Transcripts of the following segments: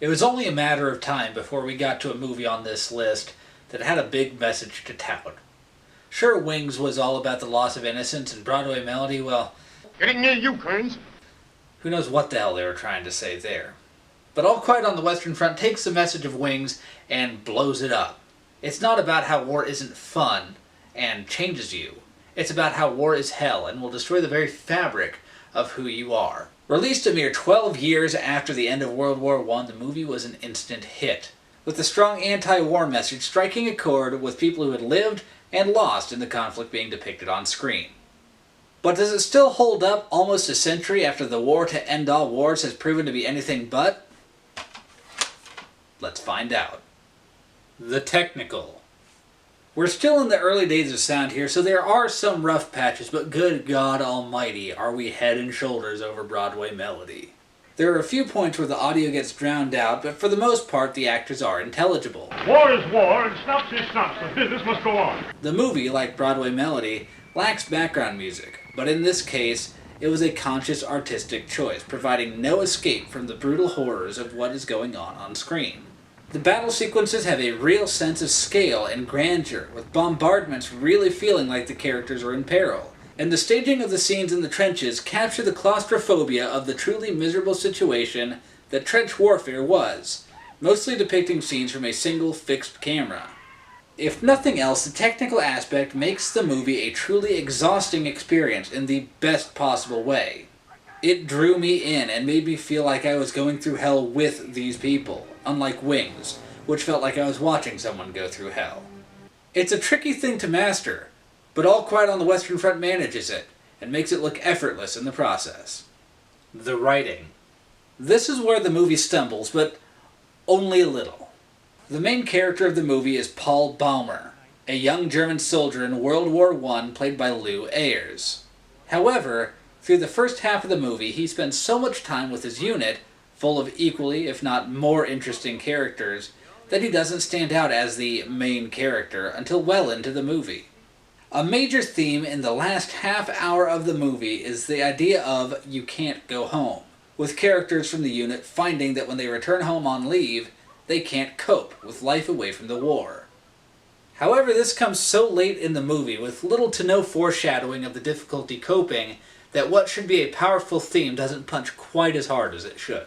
It was only a matter of time before we got to a movie on this list that had a big message to tout. Sure, Wings was all about the loss of innocence, and Broadway Melody, well, Getting near you, Kearns. who knows what the hell they were trying to say there. But All Quiet on the Western Front takes the message of Wings and blows it up. It's not about how war isn't fun and changes you. It's about how war is hell and will destroy the very fabric of who you are. Released a mere 12 years after the end of World War I, the movie was an instant hit, with the strong anti-war message striking a chord with people who had lived and lost in the conflict being depicted on screen. But does it still hold up almost a century after the war to end all wars has proven to be anything but? Let's find out. The technical. We're still in the early days of sound here, so there are some rough patches, but good God almighty, are we head and shoulders over Broadway Melody. There are a few points where the audio gets drowned out, but for the most part the actors are intelligible. War is war, and snuff's is snuff, so business must go on. The movie, like Broadway Melody, lacks background music, but in this case, it was a conscious artistic choice, providing no escape from the brutal horrors of what is going on screen. The battle sequences have a real sense of scale and grandeur, with bombardments really feeling like the characters are in peril. And the staging of the scenes in the trenches capture the claustrophobia of the truly miserable situation that trench warfare was, mostly depicting scenes from a single fixed camera. If nothing else, the technical aspect makes the movie a truly exhausting experience in the best possible way. It drew me in and made me feel like I was going through hell with these people, unlike Wings, which felt like I was watching someone go through hell. It's a tricky thing to master, but All Quiet on the Western Front manages it, and makes it look effortless in the process. The writing. This is where the movie stumbles, but only a little. The main character of the movie is Paul Baumer, a young German soldier in World War I played by Lew Ayres. However, through the first half of the movie, he spends so much time with his unit, full of equally, if not more interesting characters, that he doesn't stand out as the main character until well into the movie. A major theme in the last half hour of the movie is the idea of you can't go home, with characters from the unit finding that when they return home on leave, they can't cope with life away from the war. However, this comes so late in the movie, with little to no foreshadowing of the difficulty coping, that what should be a powerful theme doesn't punch quite as hard as it should.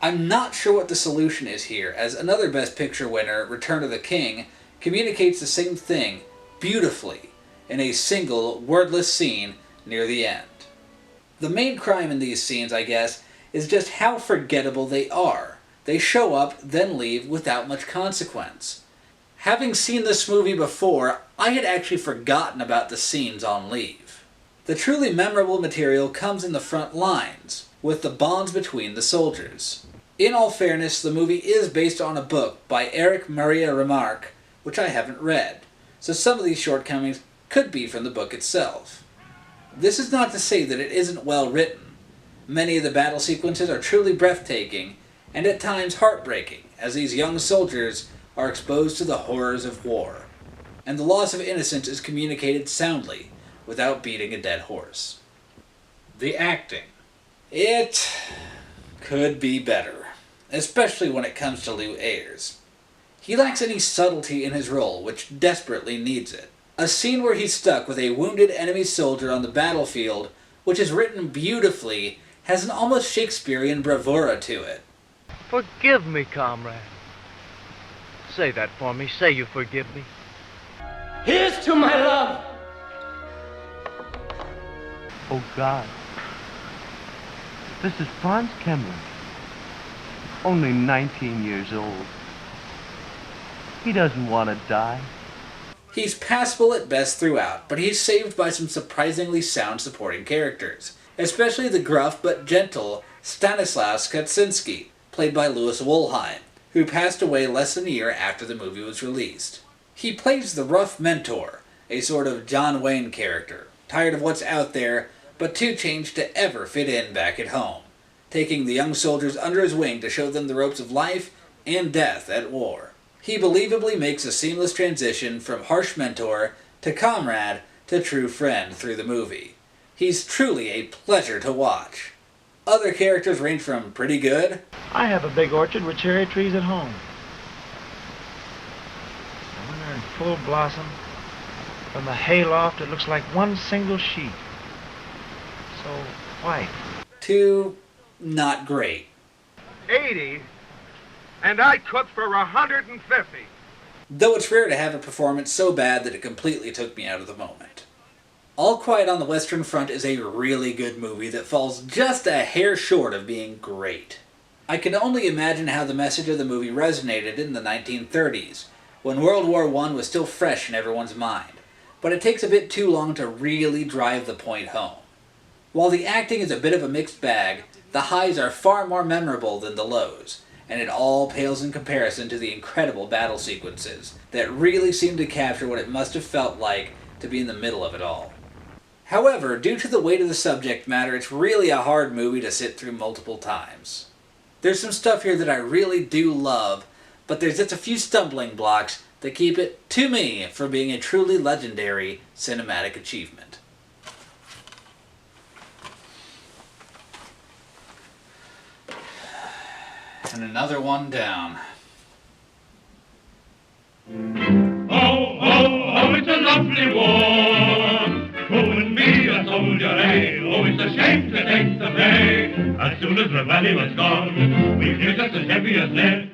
I'm not sure what the solution is here, as another Best Picture winner, Return of the King, communicates the same thing beautifully in a single, wordless scene near the end. The main crime in these scenes, I guess, is just how forgettable they are. They show up, then leave without much consequence. Having seen this movie before, I had actually forgotten about the scenes on leave. The truly memorable material comes in the front lines, with the bonds between the soldiers. In all fairness, the movie is based on a book by Erich Maria Remarque, which I haven't read, so some of these shortcomings could be from the book itself. This is not to say that it isn't well written. Many of the battle sequences are truly breathtaking, and at times heartbreaking, as these young soldiers are exposed to the horrors of war, and the loss of innocence is communicated soundly, without beating a dead horse. The acting. It could be better, especially when it comes to Lew Ayres. He lacks any subtlety in his role, which desperately needs it. A scene where he's stuck with a wounded enemy soldier on the battlefield, which is written beautifully, has an almost Shakespearean bravura to it. Forgive me, comrade. Say that for me. Say you forgive me. Here's to my love! Oh, God. This is Franz Kemmler. Only 19 years old. He doesn't want to die. He's passable at best throughout, but he's saved by some surprisingly sound supporting characters, especially the gruff but gentle Stanislaus Kaczynski, played by Louis Wollheim, who passed away less than a year after the movie was released. He plays the rough mentor, a sort of John Wayne character, tired of what's out there, but too changed to ever fit in back at home, taking the young soldiers under his wing to show them the ropes of life and death at war. He believably makes a seamless transition from harsh mentor to comrade to true friend through the movie. He's truly a pleasure to watch. Other characters range from pretty good. I have a big orchard with cherry trees at home. And when they're in full blossom, from the hayloft it looks like one single sheet. So white. To not great. 80, and I cooked for 150. Though it's rare to have a performance so bad that it completely took me out of the moment. All Quiet on the Western Front is a really good movie that falls just a hair short of being great. I can only imagine how the message of the movie resonated in the 1930s, when World War I was still fresh in everyone's mind, but it takes a bit too long to really drive the point home. While the acting is a bit of a mixed bag, the highs are far more memorable than the lows, and it all pales in comparison to the incredible battle sequences that really seem to capture what it must have felt like to be in the middle of it all. However, due to the weight of the subject matter, it's really a hard movie to sit through multiple times. There's some stuff here that I really do love, but there's just a few stumbling blocks that keep it, to me, from being a truly legendary cinematic achievement. And another one down. Oh, oh, oh, it's a lovely war. Go and be a soldier, eh? Oh, it's a shame to take the pay. As soon as the valley was gone, we feel just as heavy as lead.